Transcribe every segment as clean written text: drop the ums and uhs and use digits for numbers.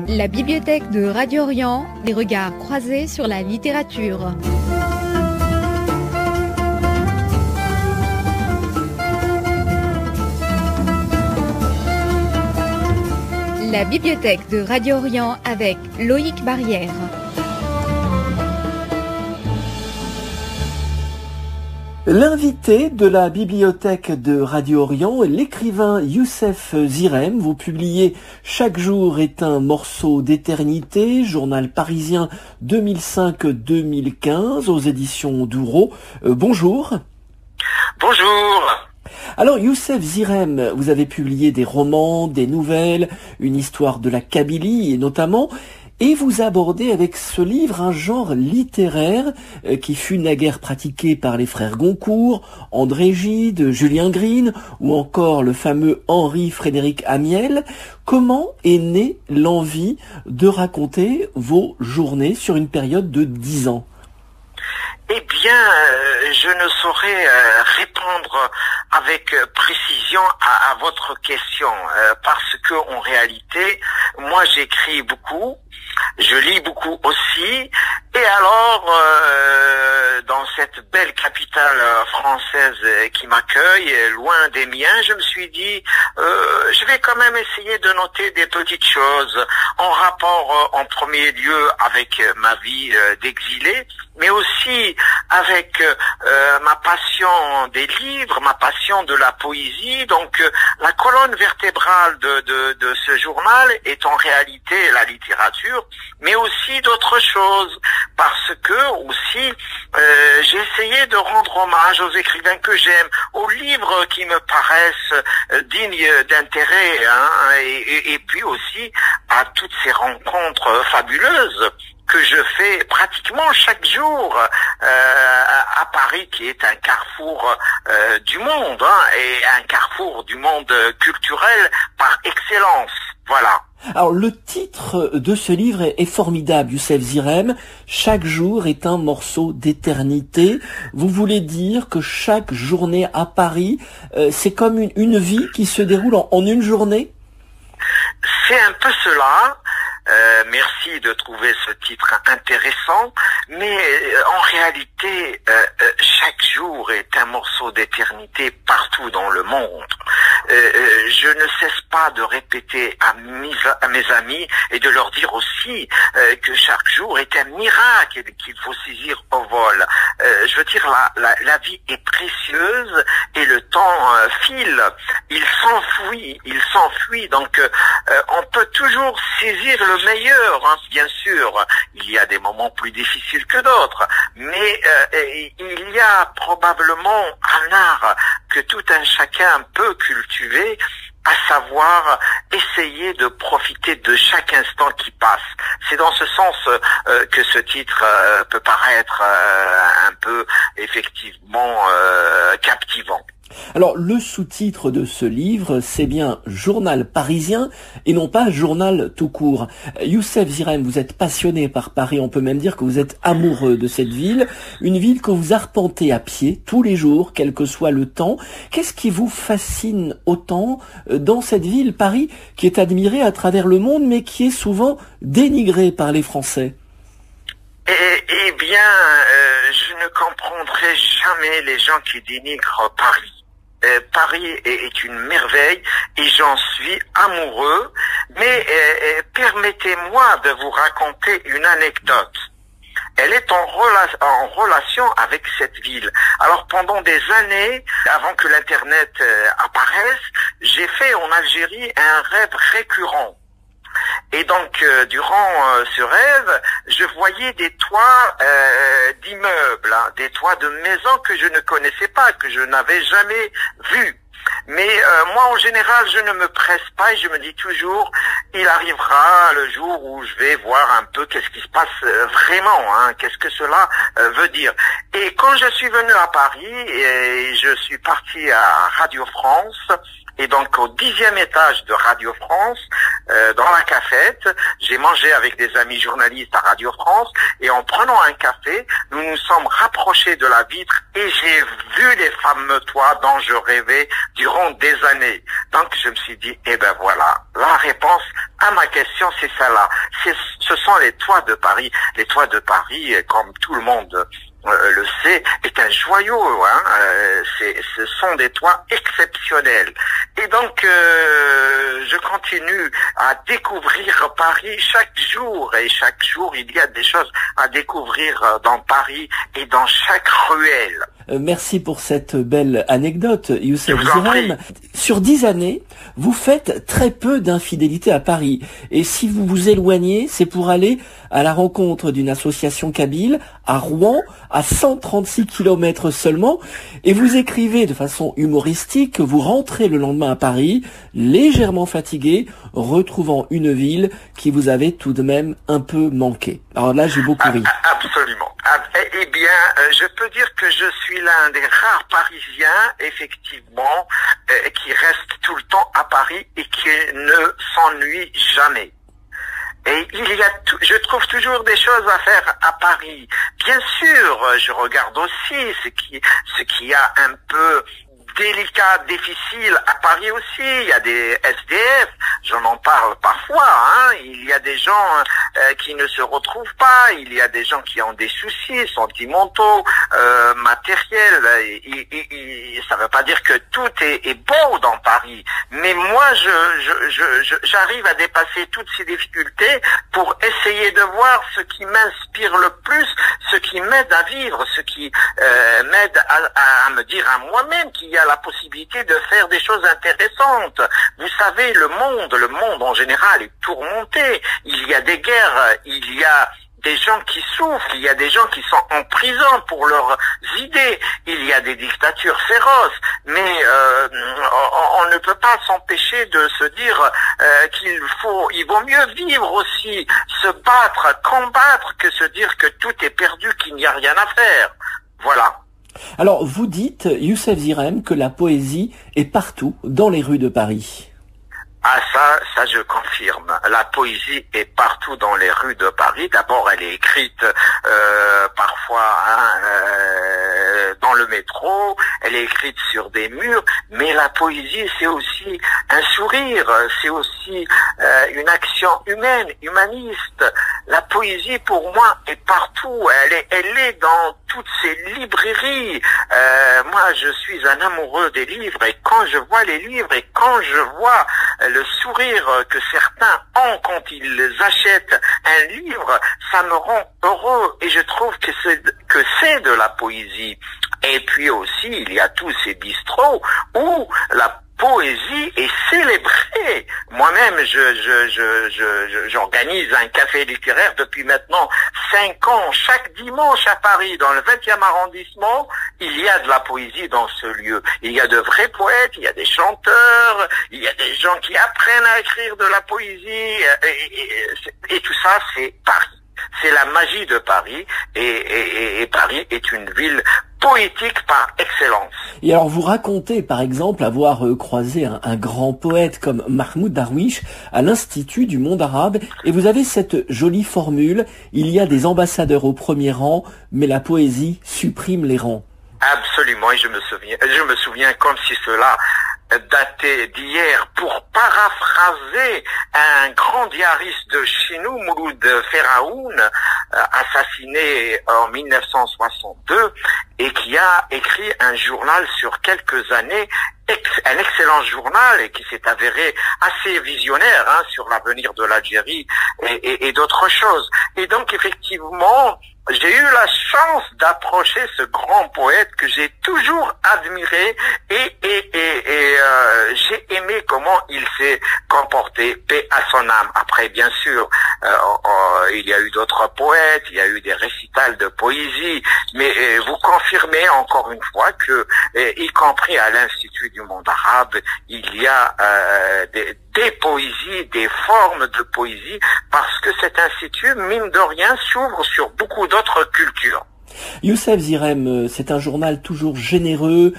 La bibliothèque de Radio Orient, des regards croisés sur la littérature. La bibliothèque de Radio Orient avec Loïc Barrière. L'invité de la bibliothèque de Radio Orient est l'écrivain Youssef Zirem. Vous publiez Chaque jour est un morceau d'éternité, journal parisien 2005-2015 aux éditions Douro. Bonjour. Bonjour. Alors Youssef Zirem, vous avez publié des romans, des nouvelles, une histoire de la Kabylie et notamment, et vous abordez avec ce livre un genre littéraire qui fut naguère pratiqué par les frères Goncourt, André Gide, Julien Green ou encore le fameux Henri-Frédéric Amiel. Comment est née l'envie de raconter vos journées sur une période de 10 ans ? Eh bien, je ne saurais répondre avec précision à votre question, parce que en réalité, moi j'écris beaucoup, je lis beaucoup aussi, et alors dans cette belle capitale française qui m'accueille, loin des miens, je me suis dit, je vais quand même essayer de noter des petites choses en rapport en premier lieu avec ma vie d'exilé, mais aussi avec ma passion des livres, ma passion de la poésie. Donc la colonne vertébrale de ce journal est en réalité la littérature, mais aussi d'autres choses, parce que aussi j'ai essayé de rendre hommage aux écrivains que j'aime, aux livres qui me paraissent dignes d'intérêt, et puis aussi à toutes ces rencontres fabuleuses que je fais pratiquement chaque jour à Paris, qui est un carrefour du monde, et un carrefour du monde culturel par excellence. Voilà. Alors le titre de ce livre est formidable, Youssef Zirem. Chaque jour est un morceau d'éternité. Vous voulez dire que chaque journée à Paris, c'est comme une vie qui se déroule en une journée ? C'est un peu cela. Merci de trouver ce titre intéressant, mais en réalité, chaque jour est un morceau d'éternité partout dans le monde. Je ne cesse pas de répéter à mes amis et de leur dire aussi que chaque jour est un miracle qu'il faut saisir au vol. Je veux dire, la vie est précieuse et le temps file, il s'enfuit, donc on peut toujours saisir le meilleur, bien sûr. Il y a des moments plus difficiles que d'autres, mais il y a probablement un art que tout un chacun peut cultiver, à savoir essayer de profiter de chaque instant qui passe. C'est dans ce sens que ce titre peut paraître un peu effectivement captivant. Alors, le sous-titre de ce livre, c'est bien Journal parisien et non pas Journal tout court. Youssef Zirem, vous êtes passionné par Paris, on peut même dire que vous êtes amoureux de cette ville, une ville que vous arpentez à pied tous les jours, quel que soit le temps. Qu'est-ce qui vous fascine autant dans cette ville, Paris, qui est admirée à travers le monde, mais qui est souvent dénigrée par les Français ? Eh bien, je ne comprendrai jamais les gens qui dénigrent Paris. Paris est une merveille et j'en suis amoureux, mais permettez-moi de vous raconter une anecdote. Elle est en relation avec cette ville. Alors pendant des années, avant que l'Internet apparaisse, j'ai fait en Algérie un rêve récurrent. Et donc, durant ce rêve, je voyais des toits d'immeubles, des toits de maisons que je ne connaissais pas, que je n'avais jamais vus. Mais moi, en général, je ne me presse pas et je me dis toujours, il arrivera le jour où je vais voir un peu qu'est-ce qui se passe vraiment, qu'est-ce que cela veut dire. Et quand je suis venu à Paris et je suis parti à Radio France, Et donc au 10e étage de Radio France, dans la cafette, j'ai mangé avec des amis journalistes à Radio France, et en prenant un café, nous nous sommes rapprochés de la vitre et j'ai vu les fameux toits dont je rêvais durant des années. Donc je me suis dit, eh ben voilà, la réponse à ma question, c'est celle-là. Ce sont les toits de Paris. Les toits de Paris, comme tout le monde le sait, est un joyau. Ce sont des toits exceptionnels. Et donc, je continue à découvrir Paris chaque jour. Et chaque jour, il y a des choses à découvrir dans Paris et dans chaque ruelle. Merci pour cette belle anecdote, Youssef Zirem. Sur 10 années, vous faites très peu d'infidélité à Paris. Et si vous vous éloignez, c'est pour aller à la rencontre d'une association kabyle à Rouen, à 136 km seulement. Et vous écrivez de façon humoristique que vous rentrez le lendemain à Paris, légèrement fatigué, retrouvant une ville qui vous avait tout de même un peu manqué. Alors là, j'ai beaucoup ri. Absolument. Eh bien, je peux dire que je suis l'un des rares Parisiens, effectivement, qui reste tout le temps à Paris et qui ne s'ennuie jamais. Et je trouve toujours des choses à faire à Paris. Bien sûr, je regarde aussi ce qui a un peu délicat, difficile à Paris aussi. Il y a des SDF, j'en en parle parfois. Il y a des gens qui ne se retrouvent pas. Il y a des gens qui ont des soucis sentimentaux, matériels. Ça ne veut pas dire que tout est beau dans Paris. Mais moi, j'arrive à dépasser toutes ces difficultés pour essayer de voir ce qui m'inspire le plus, ce qui m'aide à vivre, ce qui m'aide à me dire à moi-même qu'il y a la possibilité de faire des choses intéressantes. Vous savez, le monde en général est tourmenté. Il y a des guerres, il y a des gens qui souffrent, il y a des gens qui sont en prison pour leurs idées, il y a des dictatures féroces, mais on ne peut pas s'empêcher de se dire il vaut mieux vivre aussi, se battre, combattre, que se dire que tout est perdu, qu'il n'y a rien à faire. Voilà. Alors, vous dites, Youssef Zirem, que la poésie est partout dans les rues de Paris. Ah, ça je confirme. La poésie est partout dans les rues de Paris. D'abord, elle est écrite parfois dans le métro, elle est écrite sur des murs, mais la poésie, c'est aussi un sourire, c'est aussi une action humaine, humaniste. La poésie, pour moi, est partout. Elle est dans toutes ces librairies. Moi, je suis un amoureux des livres, et quand je vois les livres et quand je vois le sourire que certains ont quand ils achètent un livre, ça me rend heureux, et je trouve que c'est de la poésie. Et puis aussi, il y a tous ces bistrots où la poésie est célébrée. Moi-même, j'organise un café littéraire depuis maintenant 5 ans. Chaque dimanche à Paris, dans le 20e arrondissement, il y a de la poésie dans ce lieu. Il y a de vrais poètes, il y a des chanteurs, il y a des gens qui apprennent à écrire de la poésie, et tout ça, c'est Paris. C'est la magie de Paris, et Paris est une ville poétique par excellence. Et alors vous racontez par exemple avoir croisé un grand poète comme Mahmoud Darwish à l'Institut du monde arabe, et vous avez cette jolie formule: il y a des ambassadeurs au premier rang, mais la poésie supprime les rangs. Absolument, et je me souviens comme si cela daté d'hier, pour paraphraser un grand diariste de chez nous, Mouloud Feraoun, assassiné en 1962, et qui a écrit un journal sur quelques années, un excellent journal, et qui s'est avéré assez visionnaire sur l'avenir de l'Algérie et d'autres choses. Et donc effectivement, j'ai eu la chance d'approcher ce grand poète que j'ai toujours admiré, et j'ai aimé comment il s'est comporté, paix à son âme. Après, bien sûr, il y a eu d'autres poètes, il y a eu des récitals de poésie, mais vous confirmez encore une fois que, y compris à l'Institut du monde arabe, il y a des poésies, des formes de poésie, parce que cet institut, mine de rien, s'ouvre sur beaucoup d'autres cultures. Youssef Zirem, c'est un journal toujours généreux,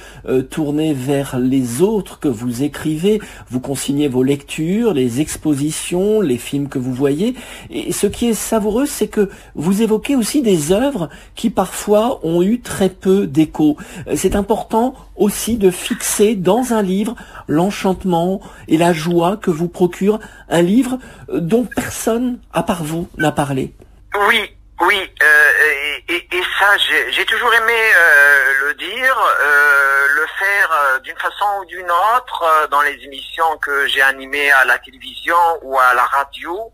tourné vers les autres que vous écrivez. Vous consignez vos lectures, les expositions, les films que vous voyez. Et ce qui est savoureux, c'est que vous évoquez aussi des œuvres qui parfois ont eu très peu d'écho. C'est important aussi de fixer dans un livre l'enchantement et la joie que vous procure un livre dont personne, à part vous, n'a parlé. Oui. Oui, et ça, j'ai toujours aimé le dire, le faire d'une façon ou d'une autre dans les émissions que j'ai animées à la télévision ou à la radio.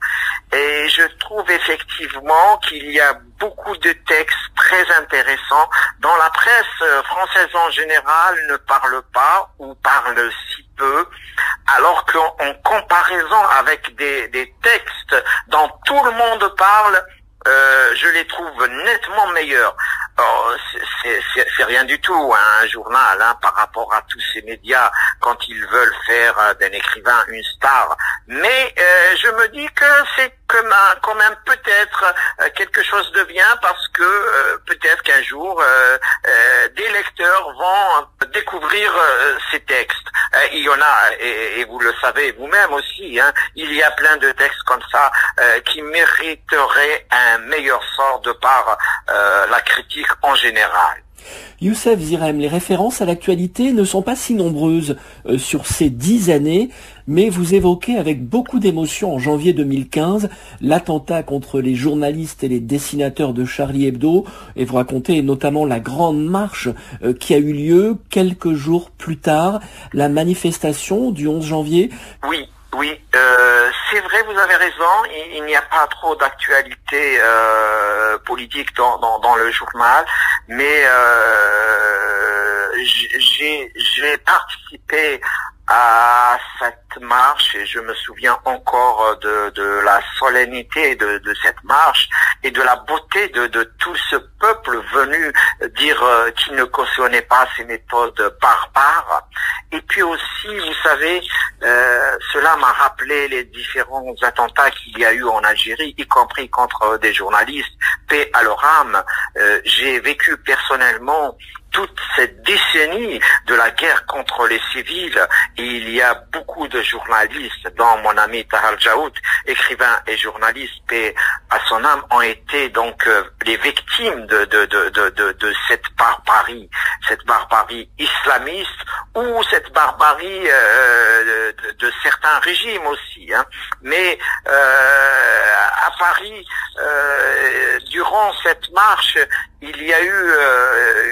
Et je trouve effectivement qu'il y a beaucoup de textes très intéressants dont la presse française en général ne parle pas ou parle si peu, alors qu'en comparaison avec des textes dont tout le monde parle, je les trouve nettement meilleurs. C'est rien du tout, hein, un journal, hein, par rapport à tous ces médias quand ils veulent faire d'un écrivain une star. Mais je me dis que c'est quand même peut-être quelque chose de bien, parce que peut-être qu'un jour des lecteurs vont découvrir ces textes. Il y en a, et vous le savez vous-même aussi, hein, il y a plein de textes comme ça qui mériteraient un meilleur sort de par la critique en général. Youssef Zirem, les références à l'actualité ne sont pas si nombreuses sur ces 10 années, mais vous évoquez avec beaucoup d'émotion en janvier 2015 l'attentat contre les journalistes et les dessinateurs de Charlie Hebdo, et vous racontez notamment la grande marche qui a eu lieu quelques jours plus tard, la manifestation du 11 janvier. Oui, c'est vrai, vous avez raison, il n'y a pas trop d'actualité politique dans le journal, mais j'ai participé à cette marche et je me souviens encore de la solennité de cette marche et de la beauté de tout ce peuple venu dire qu'il ne cautionnait pas ces méthodes barbares. Et puis aussi, vous savez, cela m'a rappelé les différents attentats qu'il y a eu en Algérie, y compris contre des journalistes, paix à leur âme. J'ai vécu personnellement toute cette décennie de la guerre contre les civils, et il y a beaucoup de journalistes, dont mon ami Tahar Jaout, écrivain et journaliste, paix à son âme, ont été donc les victimes de cette barbarie islamiste, ou cette barbarie de certains régimes aussi, hein. Mais à Paris, durant cette marche, il y a eu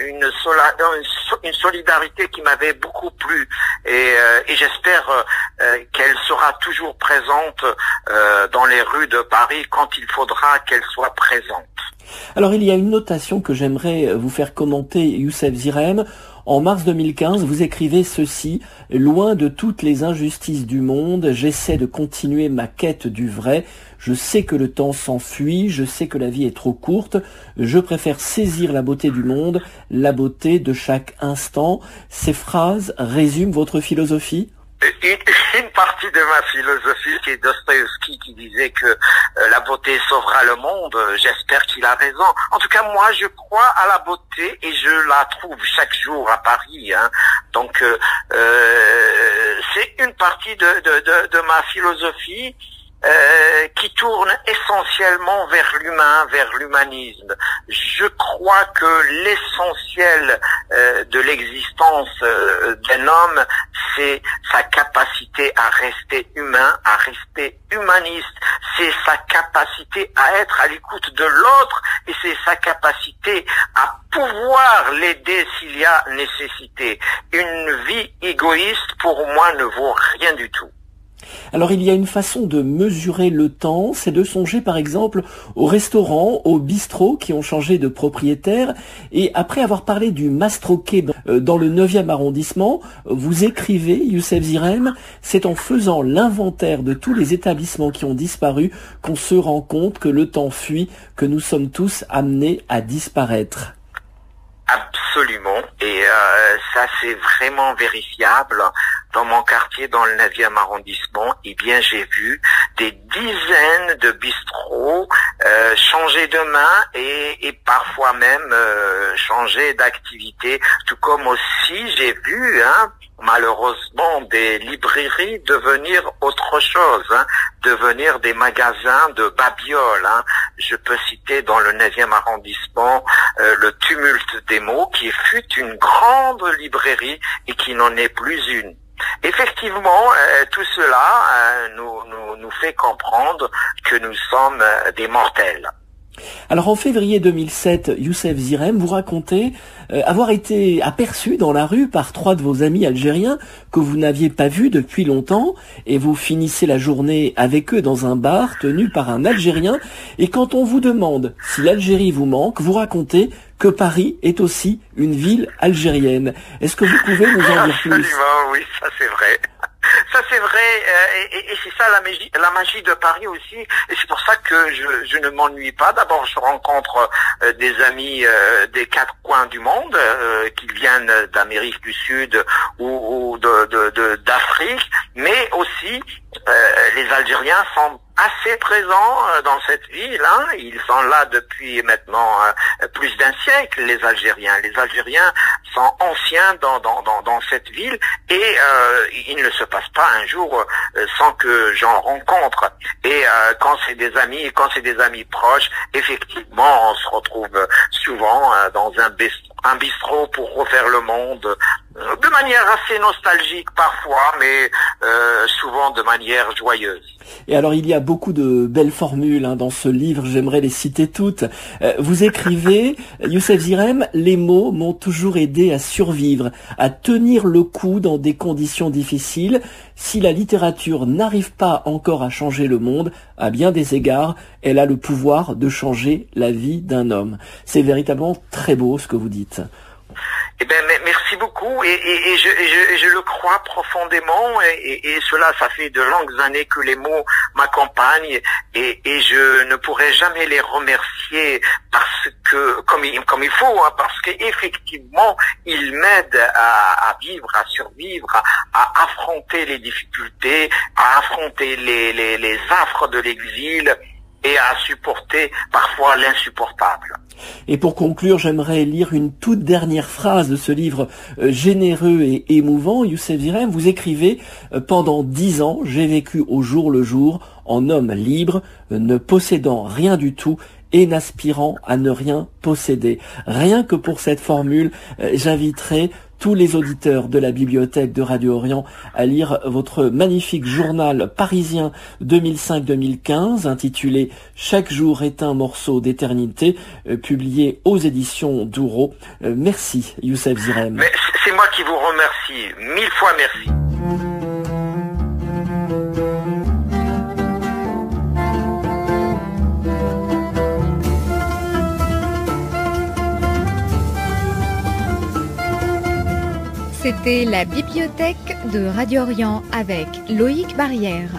une solidarité qui m'avait beaucoup plu, et j'espère qu'elle sera toujours présente dans les rues de Paris quand il faudra qu'elle soit présente. Alors il y a une notation que j'aimerais vous faire commenter, Youssef Zirem. En mars 2015, vous écrivez ceci: « Loin de toutes les injustices du monde, j'essaie de continuer ma quête du vrai. Je sais que le temps s'enfuit, je sais que la vie est trop courte. Je préfère saisir la beauté du monde, la beauté de chaque instant. » Ces phrases résument votre philosophie ? Une partie de ma philosophie, c'est Dostoïevski qui disait que la beauté sauvera le monde. J'espère qu'il a raison. En tout cas, moi, je crois à la beauté et je la trouve chaque jour à Paris, hein. Donc, c'est une partie de ma philosophie qui tourne essentiellement vers l'humain, vers l'humanisme. Je crois que l'essentiel de l'existence d'un homme, c'est sa capacité à rester humain, à rester humaniste. C'est sa capacité à être à l'écoute de l'autre, et c'est sa capacité à pouvoir l'aider s'il y a nécessité. Une vie égoïste, pour moi, ne vaut rien du tout. Alors il y a une façon de mesurer le temps, c'est de songer par exemple aux restaurants, aux bistrots qui ont changé de propriétaire, et après avoir parlé du Mastroquet dans le 9e arrondissement, vous écrivez, Youssef Zirem, c'est en faisant l'inventaire de tous les établissements qui ont disparu qu'on se rend compte que le temps fuit, que nous sommes tous amenés à disparaître. Absolument, et ça c'est vraiment vérifiable. Dans mon quartier, dans le 9e arrondissement, eh bien j'ai vu des dizaines de bistrots changer de main et parfois même changer d'activité. Tout comme aussi j'ai vu, malheureusement, des librairies devenir autre chose, devenir des magasins de babioles. Je peux citer dans le 9e arrondissement le Tumulte des mots, qui fut une grande librairie et qui n'en est plus une. Effectivement, tout cela nous fait comprendre que nous sommes des mortels. Alors en février 2007, Youssef Zirem, vous racontez avoir été aperçu dans la rue par 3 de vos amis algériens que vous n'aviez pas vus depuis longtemps, et vous finissez la journée avec eux dans un bar tenu par un Algérien, et quand on vous demande si l'Algérie vous manque, vous racontez que Paris est aussi une ville algérienne. Est-ce que vous pouvez nous en dire plus? Absolument, oui, ça c'est vrai. Ça c'est vrai, et c'est ça la magie de Paris aussi, et c'est pour ça que je ne m'ennuie pas. D'abord, je rencontre des amis des 4 coins du monde, qui viennent d'Amérique du Sud ou d'Afrique, mais aussi les Algériens sont assez présents dans cette ville. Ils sont là depuis maintenant plus d'un siècle, les Algériens. Les Algériens sont anciens dans cette ville, et il ne se passe pas un jour sans que j'en rencontre. Et quand c'est des amis proches, effectivement, on se retrouve souvent dans un bistrot pour refaire le monde, de manière assez nostalgique parfois, mais souvent de manière joyeuse. Et alors il y a beaucoup de belles formules dans ce livre, j'aimerais les citer toutes. Vous écrivez, Youssef Zirem, les mots m'ont toujours aidé à survivre, à tenir le coup dans des conditions difficiles. Si la littérature n'arrive pas encore à changer le monde, à bien des égards, elle a le pouvoir de changer la vie d'un homme. C'est véritablement très beau ce que vous dites. Eh ben, merci beaucoup, et je le crois profondément, et cela, ça fait de longues années que les mots m'accompagnent, et je ne pourrai jamais les remercier parce que, comme il faut, parce qu'effectivement, ils m'aident à vivre, à survivre, à affronter les difficultés, à affronter les affres de l'exil, et à supporter parfois l'insupportable. Et pour conclure, j'aimerais lire une toute dernière phrase de ce livre généreux et émouvant. Youssef Zirem, vous écrivez « Pendant 10 ans, j'ai vécu au jour le jour, en homme libre, ne possédant rien du tout et n'aspirant à ne rien posséder. » Rien que pour cette formule, j'inviterai tous les auditeurs de la bibliothèque de Radio Orient à lire votre magnifique journal parisien 2005-2015 intitulé « Chaque jour est un morceau d'éternité » publié aux éditions Douro. Merci Youssef Zirem. Mais c'est moi qui vous remercie. 1000 fois merci. C'était la bibliothèque de Radio Orient avec Loïc Barrière.